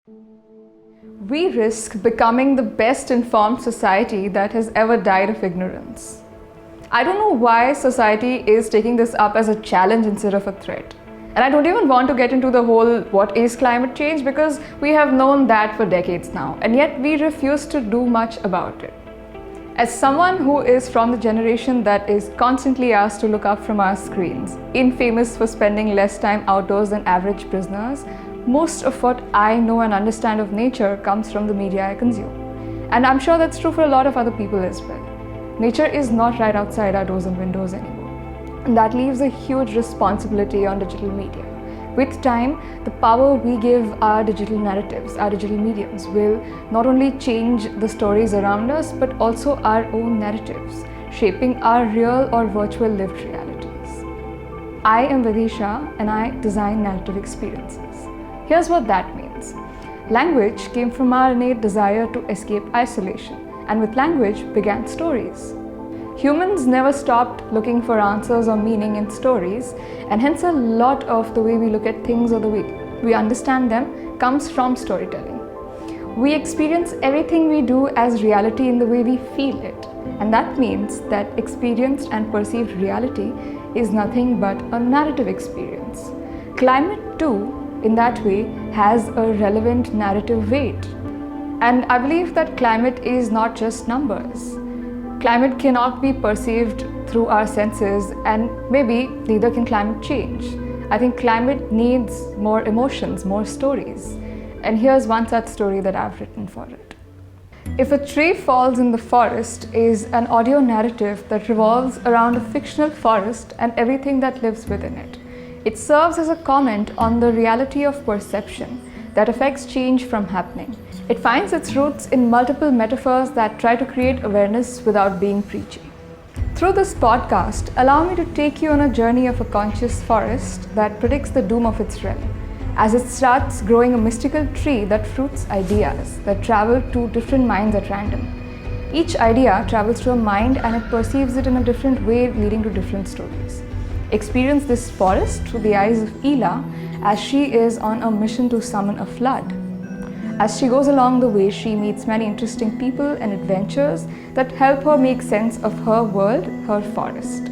We risk becoming the best informed society that has ever died of ignorance. I don't know why society is taking this up as a challenge instead of a threat. And I don't even want to get into the whole what is climate change, because we have known that for decades now, and yet we refuse to do much about it. As someone who is from the generation that is constantly asked to look up from our screens, infamous for spending less time outdoors than average prisoners, most of what I know and understand of nature comes from the media I consume. And I'm sure that's true for a lot of other people as well. Nature is not right outside our doors and windows anymore. And that leaves a huge responsibility on digital media. With time, the power we give our digital narratives, our digital mediums, will not only change the stories around us, but also our own narratives, shaping our real or virtual lived realities. I am Vidisha, and I design narrative experiences. Here's what that means. Language came from our innate desire to escape isolation, and with language began stories. Humans never stopped looking for answers or meaning in stories, and hence a lot of the way we look at things or the way we understand them comes from storytelling. We experience everything we do as reality in the way we feel it, and that means that experienced and perceived reality is nothing but a narrative experience. Climate too, in that way, has a relevant narrative weight. And I believe that climate is not just numbers. Climate cannot be perceived through our senses, and maybe neither can climate change. I think climate needs more emotions, more stories. And here's one such story that I've written for it. If a Tree Falls in the Forest is an audio narrative that revolves around a fictional forest and everything that lives within it. It serves as a comment on the reality of perception that affects change from happening. It finds its roots in multiple metaphors that try to create awareness without being preachy. Through this podcast, allow me to take you on a journey of a conscious forest that predicts the doom of its realm, as it starts growing a mystical tree that fruits ideas that travel to different minds at random. Each idea travels to a mind and it perceives it in a different way, leading to different stories. Experience this forest through the eyes of Ela, as she is on a mission to summon a flood. As she goes along the way, she meets many interesting people and adventures that help her make sense of her world, her forest.